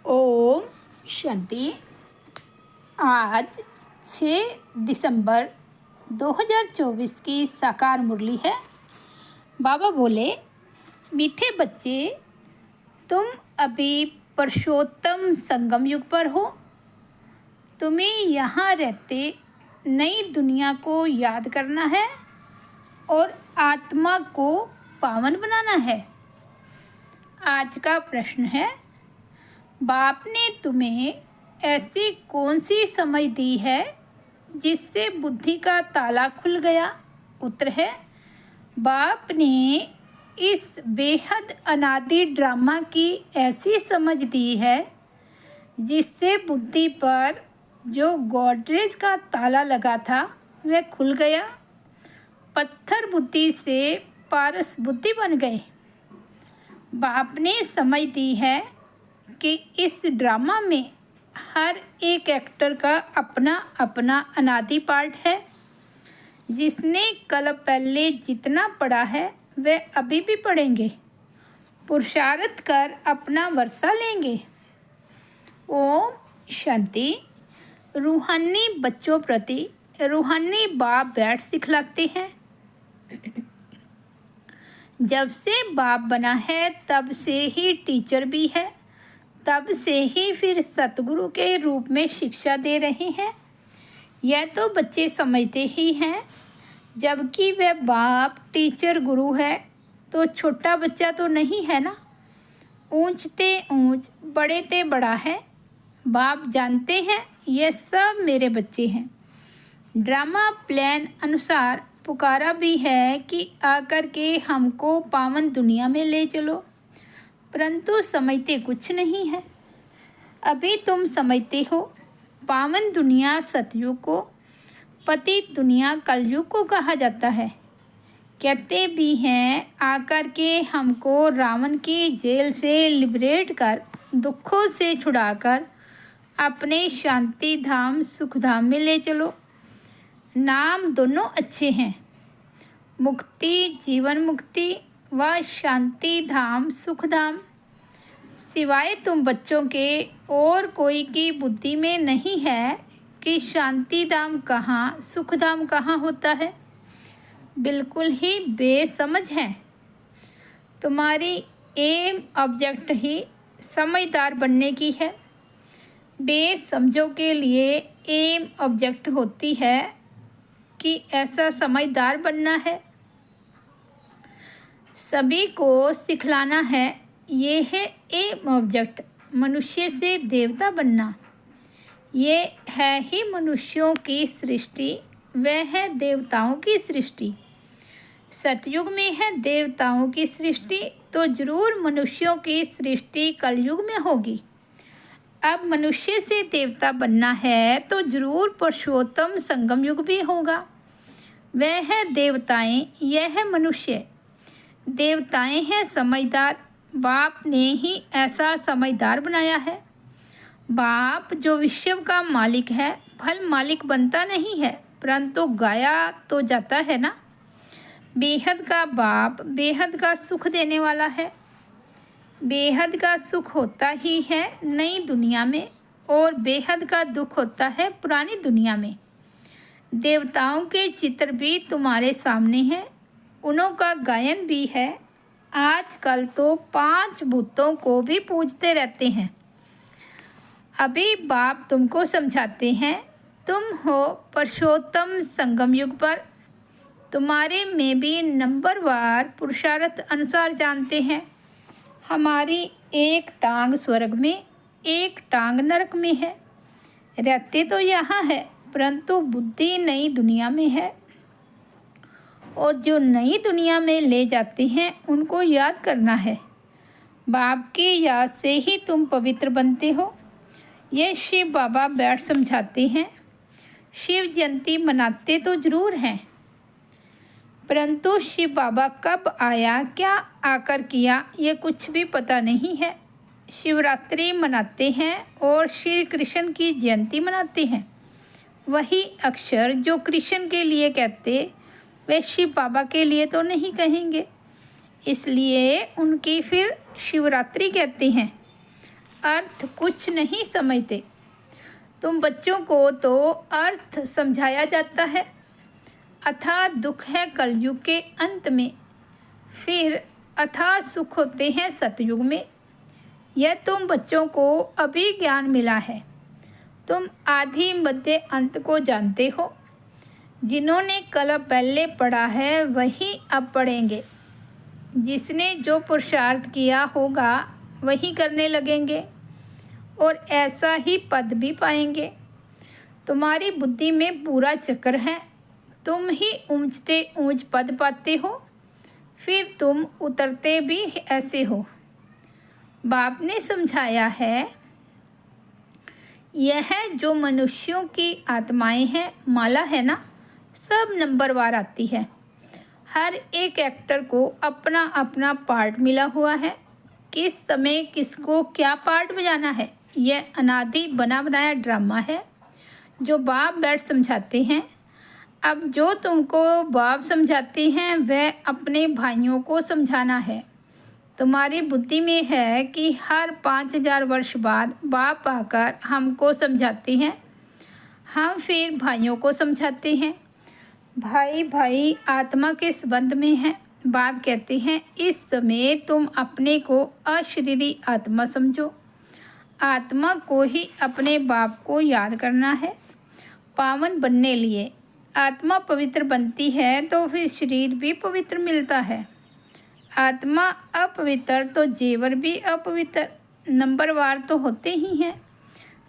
ओम शांति। आज 6 दिसंबर 2024 की साकार मुरली है। बाबा बोले, मीठे बच्चे, तुम अभी पुरुषोत्तम संगम युग पर हो। तुम्हें यहाँ रहते नई दुनिया को याद करना है और आत्मा को पावन बनाना है। आज का प्रश्न है, बाप ने तुम्हें ऐसी कौन सी समझ दी है जिससे बुद्धि का ताला खुल गया? उत्तर है, बाप ने इस बेहद अनादि ड्रामा की ऐसी समझ दी है जिससे बुद्धि पर जो गॉडरेज का ताला लगा था वह खुल गया। पत्थर बुद्धि से पारस बुद्धि बन गए। बाप ने समझ दी है कि इस ड्रामा में हर एक एक्टर का अपना अपना अनादि पार्ट है। जिसने कल पहले जितना पढ़ा है वह अभी भी पढ़ेंगे, पुरुषार्थ कर अपना वर्षा लेंगे। ओम शांति। रूहानी बच्चों प्रति रूहानी बाप बैठ सिखलाते हैं। जब से बाप बना है तब से ही टीचर भी है, तब से ही फिर सतगुरु के रूप में शिक्षा दे रहे हैं। यह तो बच्चे समझते ही हैं, जबकि वह बाप टीचर गुरु है तो छोटा बच्चा तो नहीं है ना। ऊंच ते ऊंच, बड़े ते बड़ा है। बाप जानते हैं ये सब मेरे बच्चे हैं। ड्रामा प्लान अनुसार पुकारा भी है कि आकर के हमको पावन दुनिया में ले चलो, परंतु समझते कुछ नहीं है। अभी तुम समझते हो पावन दुनिया सतयुग को, पतित दुनिया कलयुग को कहा जाता है। कहते भी हैं आकर के हमको रावण की जेल से लिबरेट कर, दुखों से छुड़ाकर अपने शांति धाम सुख धाम में ले चलो। नाम दोनों अच्छे हैं, मुक्ति जीवन मुक्ति व शांति धाम सुख धाम। सिवाय तुम बच्चों के और कोई की बुद्धि में नहीं है कि शांति धाम कहाँ सुख धाम कहाँ होता है। बिल्कुल ही बेसमझ है। तुम्हारी एम ऑब्जेक्ट ही समझदार बनने की है। बेसमझों के लिए एम ऑब्जेक्ट होती है कि ऐसा समझदार बनना है। सभी को सिखलाना है। ये है एम ऑब्जेक्ट, मनुष्य से देवता बनना। ये है ही मनुष्यों की सृष्टि, वह है देवताओं की सृष्टि। सतयुग में है देवताओं की सृष्टि, तो जरूर मनुष्यों की सृष्टि कलयुग में होगी। अब मनुष्य से देवता बनना है तो जरूर पुरुषोत्तम संगम युग भी होगा। वह है देवताएं, यह है मनुष्य। देवताएं हैं समझदार, बाप ने ही ऐसा समझदार बनाया है। बाप जो विश्व का मालिक है, फल मालिक बनता नहीं है, परंतु गाया तो जाता है ना। बेहद का बाप बेहद का सुख देने वाला है। बेहद का सुख होता ही है नई दुनिया में और बेहद का दुख होता है पुरानी दुनिया में। देवताओं के चित्र भी तुम्हारे सामने हैं, उन्हों का गायन भी है। आजकल तो 5 भूतों को भी पूजते रहते हैं। अभी बाप तुमको समझाते हैं, तुम हो पुरुषोत्तम संगम युग पर। तुम्हारे में भी नंबरवार पुरुषार्थ अनुसार जानते हैं। हमारी एक टांग स्वर्ग में, एक टांग नरक में है। रहते तो यहाँ है, परंतु बुद्धि नई दुनिया में है। और जो नई दुनिया में ले जाते हैं उनको याद करना है। बाप की याद से ही तुम पवित्र बनते हो। ये शिव बाबा बैठ समझाते हैं। शिव जयंती मनाते तो जरूर हैं, परंतु शिव बाबा कब आया, क्या आकर किया, ये कुछ भी पता नहीं है। शिवरात्रि मनाते हैं और श्री कृष्ण की जयंती मनाते हैं। वही अक्षर जो कृष्ण के लिए कहते वे शिव बाबा के लिए तो नहीं कहेंगे, इसलिए उनकी फिर शिवरात्रि कहते हैं। अर्थ कुछ नहीं समझते। तुम बच्चों को तो अर्थ समझाया जाता है। अथाह दुख है कलयुग के अंत में, फिर अथाह सुख होते हैं सतयुग में। यह तुम बच्चों को अभी ज्ञान मिला है। तुम आदि मध्य अंत को जानते हो। जिन्होंने कल पहले पढ़ा है वही अब पढ़ेंगे। जिसने जो पुरुषार्थ किया होगा वही करने लगेंगे और ऐसा ही पद भी पाएंगे। तुम्हारी बुद्धि में पूरा चक्र है। तुम ही ऊंचते ऊंच पद पाते हो, फिर तुम उतरते भी ऐसे हो। बाप ने समझाया है, यह जो मनुष्यों की आत्माएं हैं, माला है ना, सब नंबरवार आती है। हर एक एक्टर को अपना अपना पार्ट मिला हुआ है। किस समय किसको क्या पार्ट बजाना है, यह अनादि बना बनाया ड्रामा है जो बाप बैठ समझाते हैं। अब जो तुमको बाप समझाते हैं वह अपने भाइयों को समझाना है। तुम्हारी बुद्धि में है कि हर 5000 वर्ष बाद बाप आकर हमको समझाते हैं। हम फिर भाइयों को समझाते हैं। भाई भाई आत्मा के संबंध में हैं। बाप कहते हैं, इस समय तुम अपने को अशरीरी आत्मा समझो। आत्मा को ही अपने बाप को याद करना है पावन बनने लिए। आत्मा पवित्र बनती है तो फिर शरीर भी पवित्र मिलता है। आत्मा अपवित्र तो जेवर भी अपवित्र, नंबरवार तो होते ही हैं।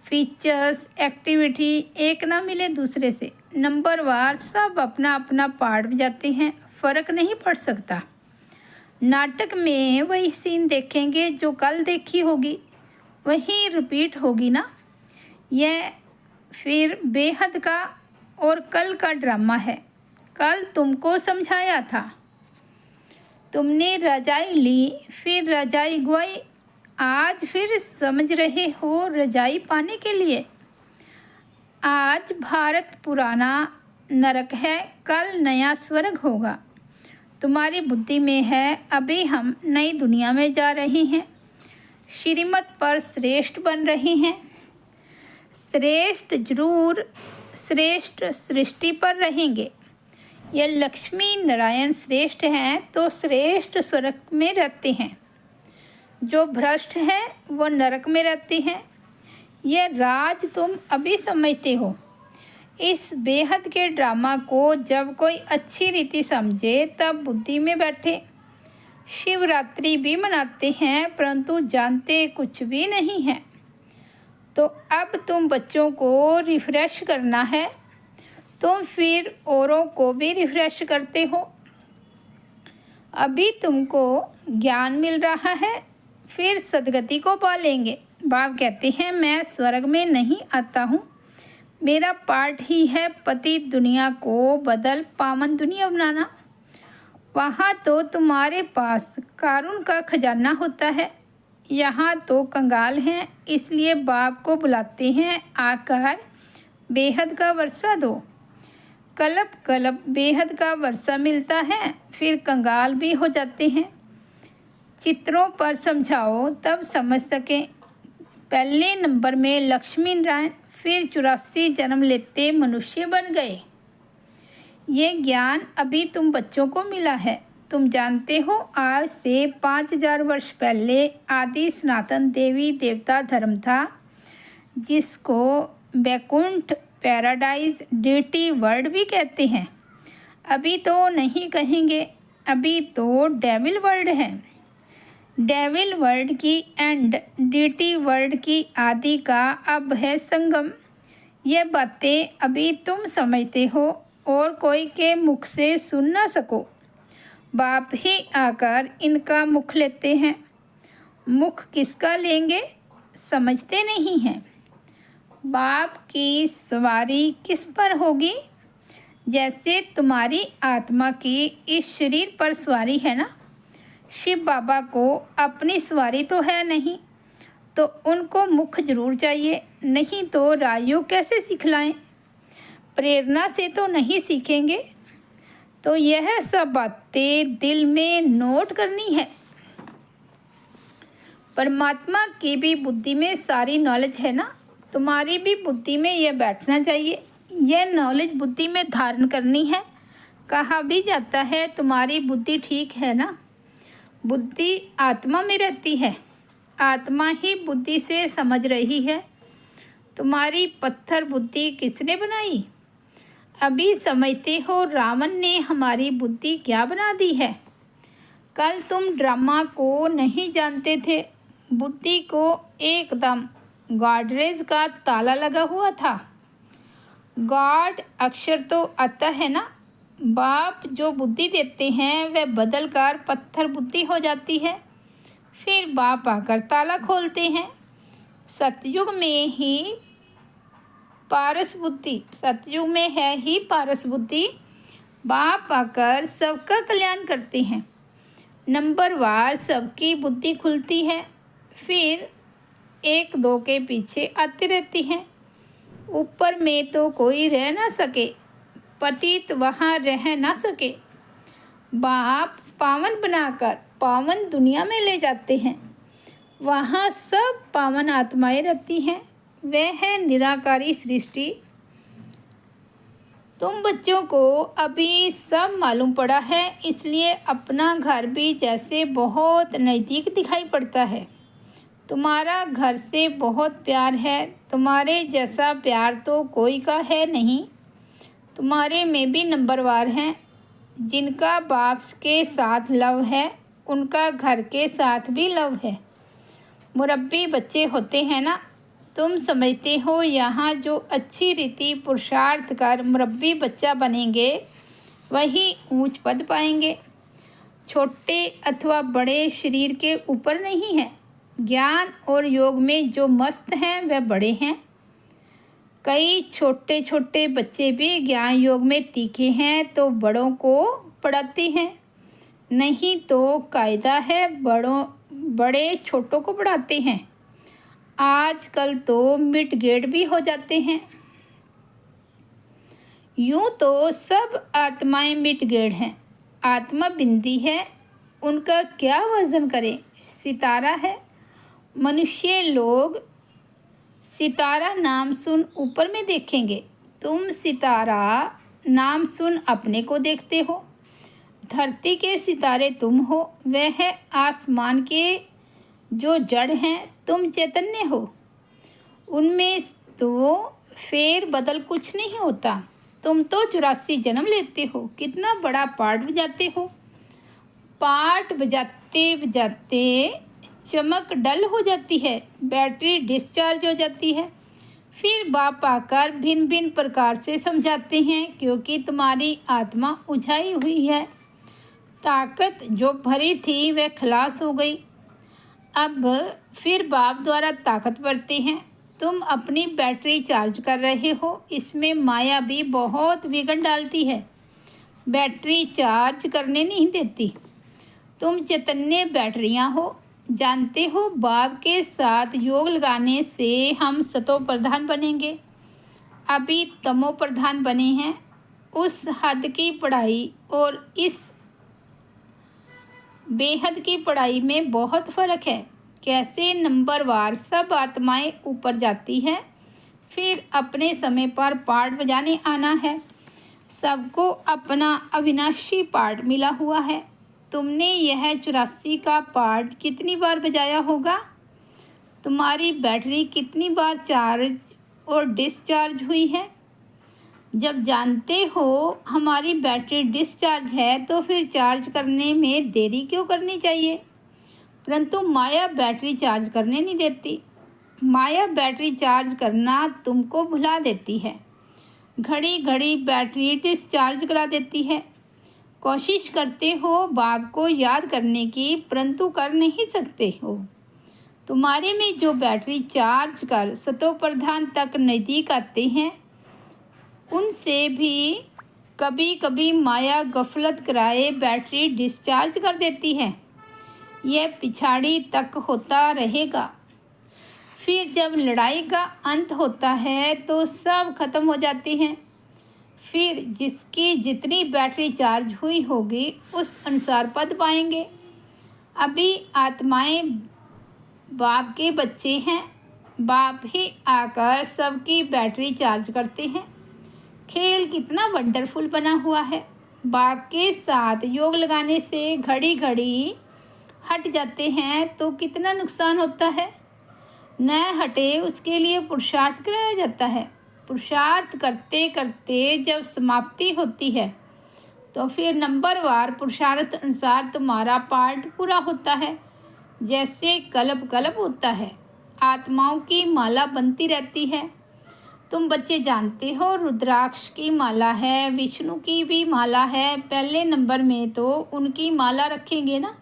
फीचर्स एक्टिविटी एक ना मिले दूसरे से, नंबरवार सब अपना अपना पार्ट बजाते हैं, फ़र्क नहीं पड़ सकता। नाटक में वही सीन देखेंगे जो कल देखी होगी, वही रिपीट होगी ना। यह फिर बेहद का और कल का ड्रामा है। कल तुमको समझाया था, तुमने रजाई ली, फिर रजाई गवाई। आज फिर समझ रहे हो रजाई पाने के लिए। आज भारत पुराना नरक है, कल नया स्वर्ग होगा। तुम्हारी बुद्धि में है अभी हम नई दुनिया में जा रहे हैं, श्रीमत पर श्रेष्ठ बन रहे हैं। श्रेष्ठ जरूर श्रेष्ठ सृष्टि पर रहेंगे। यह लक्ष्मी नारायण श्रेष्ठ हैं तो श्रेष्ठ स्वर्ग में रहते हैं। जो भ्रष्ट हैं वो नरक में रहते हैं। यह राज तुम अभी समझते हो। इस बेहद के ड्रामा को जब कोई अच्छी रीति समझे तब बुद्धि में बैठे। शिवरात्रि भी मनाते हैं परंतु जानते कुछ भी नहीं हैं। तो अब तुम बच्चों को रिफ्रेश करना है, तुम फिर औरों को भी रिफ्रेश करते हो। अभी तुमको ज्ञान मिल रहा है, फिर सदगति को पालेंगे। बाप कहते हैं, मैं स्वर्ग में नहीं आता हूँ, मेरा पार्ट ही है पति दुनिया को बदल पावन दुनिया बनाना। वहाँ तो तुम्हारे पास कारून का खजाना होता है, यहाँ तो कंगाल हैं, इसलिए बाप को बुलाते हैं, आकर बेहद का वर्षा दो। कल्प कल्प बेहद का वर्षा मिलता है, फिर कंगाल भी हो जाते हैं। चित्रों पर समझाओ तब समझ सकें। पहले नंबर में लक्ष्मी नारायण, फिर 84 जन्म लेते मनुष्य बन गए। ये ज्ञान अभी तुम बच्चों को मिला है। तुम जानते हो आज से 5000 वर्ष पहले आदि सनातन देवी देवता धर्म था, जिसको वैकुंठ पैराडाइज डेटी वर्ल्ड भी कहते हैं। अभी तो नहीं कहेंगे, अभी तो डेविल वर्ल्ड है। डेविल वर्ल्ड की एंड डेटी वर्ल्ड की आदि का अब है संगम। ये बातें अभी तुम समझते हो और कोई के मुख से सुन ना सको। बाप ही आकर इनका मुख लेते हैं। मुख किसका लेंगे समझते नहीं हैं। बाप की सवारी किस पर होगी? जैसे तुम्हारी आत्मा की इस शरीर पर सवारी है ना। शिव बाबा को अपनी सवारी तो है नहीं, तो उनको मुख जरूर चाहिए, नहीं तो राजयोग कैसे सिखलाएं? प्रेरणा से तो नहीं सीखेंगे। तो यह सब बातें दिल में नोट करनी है। परमात्मा की भी बुद्धि में सारी नॉलेज है ना, तुम्हारी भी बुद्धि में यह बैठना चाहिए। यह नॉलेज बुद्धि में धारण करनी है। कहा भी जाता है तुम्हारी बुद्धि ठीक है ना। बुद्धि आत्मा में रहती है, आत्मा ही बुद्धि से समझ रही है। तुम्हारी पत्थर बुद्धि किसने बनाई? अभी समझते हो रावण ने हमारी बुद्धि क्या बना दी है। कल तुम ड्रामा को नहीं जानते थे। बुद्धि को एकदम गॉडरेज का ताला लगा हुआ था। गॉड अक्षर तो आता है ना। बाप जो बुद्धि देते हैं वह बदल कर पत्थर बुद्धि हो जाती है। फिर बाप आकर ताला खोलते हैं। सतयुग में ही पारस बुद्धि, सतयुग में है ही पारस बुद्धि। बाप आकर सबका कल्याण करते हैं। नंबरवार सबकी बुद्धि खुलती है। फिर एक दो के पीछे आती रहती है। ऊपर में तो कोई रह ना सके, पतित वहाँ रह ना सके। बाप पावन बनाकर पावन दुनिया में ले जाते हैं। वहाँ सब पावन आत्माएं रहती हैं। वह है निराकारी सृष्टि। तुम बच्चों को अभी सब मालूम पड़ा है, इसलिए अपना घर भी जैसे बहुत नज़दीक दिखाई पड़ता है। तुम्हारा घर से बहुत प्यार है। तुम्हारे जैसा प्यार तो कोई का है नहीं। तुम्हारे में भी नंबरवार हैं। जिनका बाप के साथ लव है उनका घर के साथ भी लव है। मुरब्बी बच्चे होते हैं ना। तुम समझते हो यहाँ जो अच्छी रीति पुरुषार्थ कर मुरब्बी बच्चा बनेंगे वही ऊंच पद पाएंगे। छोटे अथवा बड़े शरीर के ऊपर नहीं है। ज्ञान और योग में जो मस्त हैं वह बड़े हैं। कई छोटे छोटे बच्चे भी ज्ञान योग में तीखे हैं तो बड़ों को पढ़ाते हैं। नहीं तो कायदा है बड़े छोटों को पढ़ाते हैं। आजकल तो मिड गेट भी हो जाते हैं। यूँ तो सब आत्माएं मिड गेट हैं। आत्मा बिंदी है, उनका क्या वजन करे। सितारा है। मनुष्य लोग सितारा नाम सुन ऊपर में देखेंगे। तुम सितारा नाम सुन अपने को देखते हो। धरती के सितारे तुम हो। वह है आसमान के जो जड़ हैं, तुम चैतन्य हो। उनमें तो फेर बदल कुछ नहीं होता। तुम तो 84 जन्म लेते हो। कितना बड़ा पार्ट बजाते हो। पार्ट बजाते बजाते चमक डल हो जाती है, बैटरी डिस्चार्ज हो जाती है। फिर बाप आकर भिन्न भिन्न प्रकार से समझाते हैं क्योंकि तुम्हारी आत्मा उलझाई हुई है। ताकत जो भरी थी वह खलास हो गई। अब फिर बाप द्वारा ताकत बढ़ते हैं। तुम अपनी बैटरी चार्ज कर रहे हो। इसमें माया भी बहुत विघन डालती है, बैटरी चार्ज करने नहीं देती। तुम चैतन्य बैटरियां हो। जानते हो बाप के साथ योग लगाने से हम सतो प्रधान बनेंगे। अभी तमो प्रधान बने हैं। उस हद की पढ़ाई और इस बेहद की पढ़ाई में बहुत फ़र्क है। कैसे नंबरवार सब आत्माएं ऊपर जाती है। फिर अपने समय पर पार्ट बजाने आना है। सबको अपना अविनाशी पार्ट मिला हुआ है। तुमने यह 84 का पार्ट कितनी बार बजाया होगा। तुम्हारी बैटरी कितनी बार चार्ज और डिस्चार्ज हुई है। जब जानते हो हमारी बैटरी डिस्चार्ज है तो फिर चार्ज करने में देरी क्यों करनी चाहिए। परंतु माया बैटरी चार्ज करने नहीं देती। माया बैटरी चार्ज करना तुमको भुला देती है। घड़ी घड़ी बैटरी डिस्चार्ज करा देती है। कोशिश करते हो बाप को याद करने की, परंतु कर नहीं सकते हो। तुम्हारे में जो बैटरी चार्ज कर सतो प्रधान तक नज़दीक आते हैं उनसे भी कभी कभी माया गफलत कराए बैटरी डिस्चार्ज कर देती है। यह पिछाड़ी तक होता रहेगा। फिर जब लड़ाई का अंत होता है तो सब खत्म हो जाती हैं। फिर जिसकी जितनी बैटरी चार्ज हुई होगी उस अनुसार पद पाएंगे। अभी आत्माएं बाप के बच्चे हैं, बाप ही आकर सबकी बैटरी चार्ज करते हैं। खेल कितना वंडरफुल बना हुआ है। बाप के साथ योग लगाने से घड़ी घड़ी हट जाते हैं तो कितना नुकसान होता है। न हटे उसके लिए पुरुषार्थ कराया जाता है। पुरुषार्थ करते करते जब समाप्ति होती है तो फिर नंबरवार पुरुषार्थ अनुसार तुम्हारा पार्ट पूरा होता है। जैसे कल्प कल्प होता है, आत्माओं की माला बनती रहती है। तुम बच्चे जानते हो रुद्राक्ष की माला है, विष्णु की भी माला है। पहले नंबर में तो उनकी माला रखेंगे ना।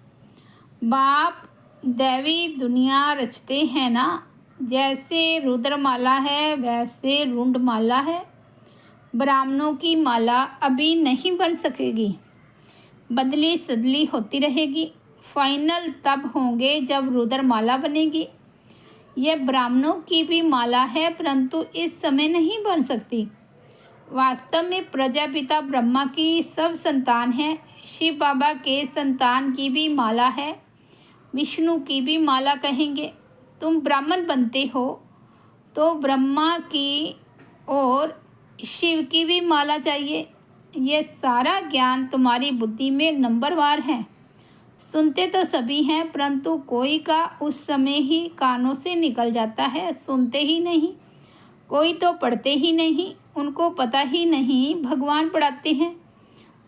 बाप दैवी दुनिया रचते हैं ना। जैसे रुद्रमाला है वैसे रुंडमाला है। ब्राह्मणों की माला अभी नहीं बन सकेगी, बदली सदली होती रहेगी। फाइनल तब होंगे जब रुद्रमाला बनेगी। यह ब्राह्मणों की भी माला है परंतु इस समय नहीं बन सकती। वास्तव में प्रजापिता ब्रह्मा की सब संतान है। शिव बाबा के संतान की भी माला है, विष्णु की भी माला कहेंगे। तुम ब्राह्मण बनते हो तो ब्रह्मा की और शिव की भी माला चाहिए। यह सारा ज्ञान तुम्हारी बुद्धि में नंबरवार है। सुनते तो सभी हैं परंतु कोई का उस समय ही कानों से निकल जाता है, सुनते ही नहीं। कोई तो पढ़ते ही नहीं, उनको पता ही नहीं भगवान पढ़ाते हैं।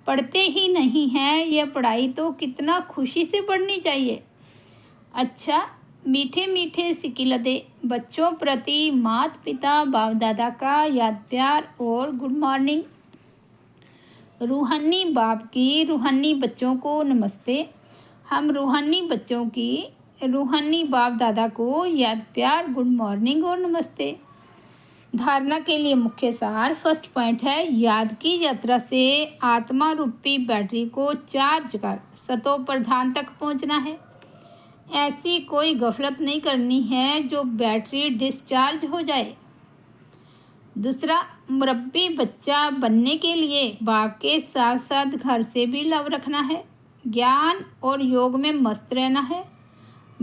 पढ़ते ही नहीं हैं, यह पढ़ाई तो कितना खुशी से पढ़नी चाहिए। अच्छा, मीठे मीठे सिकिलदे बच्चों प्रति माता पिता बाप दादा का याद प्यार और गुड मॉर्निंग। रूहानी बाप की रूहानी बच्चों को नमस्ते। हम रूहानी बच्चों की रूहानी बाप दादा को याद प्यार गुड मॉर्निंग और नमस्ते। धारणा के लिए मुख्य सार। फर्स्ट पॉइंट है, याद की यात्रा से आत्मा रूपी बैटरी को चार्ज कर सतो प्रधान तक पहुंचना है। ऐसी कोई गफलत नहीं करनी है जो बैटरी डिस्चार्ज हो जाए। दूसरा, मुरब्बी बच्चा बनने के लिए बाप के साथ साथ घर से भी लव रखना है। ज्ञान और योग में मस्त रहना है।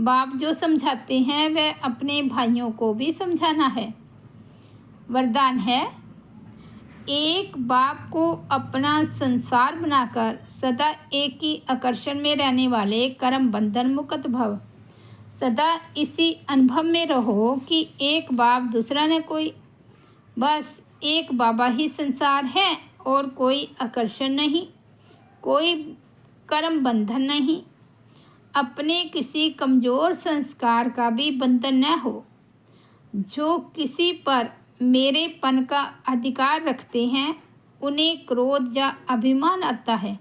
बाप जो समझाते हैं वह अपने भाइयों को भी समझाना है। वरदान है, एक बाप को अपना संसार बनाकर सदा एक ही आकर्षण में रहने वाले कर्म बंधन मुक्त भव। सदा इसी अनुभव में रहो कि एक बाप दूसरा न कोई, बस एक बाबा ही संसार है और कोई आकर्षण नहीं, कोई कर्म बंधन नहीं। अपने किसी कमज़ोर संस्कार का भी बंधन न हो। जो किसी पर मेरेपन का अधिकार रखते हैं उन्हें क्रोध या अभिमान आता है,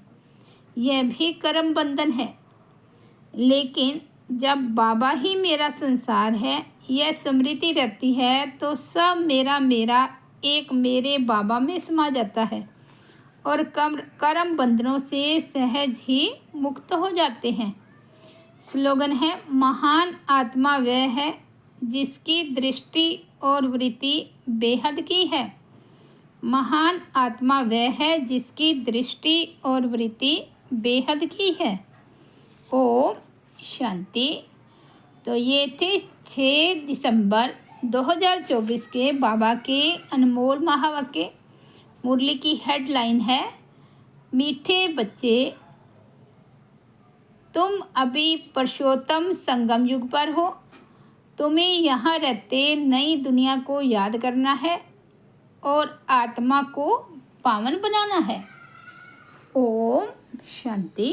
यह भी कर्म बंधन है। लेकिन जब बाबा ही मेरा संसार है, यह स्मृति रहती है तो सब मेरा मेरा एक मेरे बाबा में समा जाता है और कर्म बंधनों से सहज ही मुक्त हो जाते हैं। स्लोगन है, महान आत्मा वह है जिसकी दृष्टि और वृत्ति बेहद की है। महान आत्मा वह है जिसकी दृष्टि और वृत्ति बेहद की है। ओम शांति। तो ये थे 6 दिसंबर 2024 के बाबा के अनमोल महावाक्य। मुरली की हेडलाइन है, मीठे बच्चे तुम अभी पुरुषोत्तम संगम युग पर हो। तुम्हें यहाँ रहते नई दुनिया को याद करना है और आत्मा को पावन बनाना है। ओम शांति।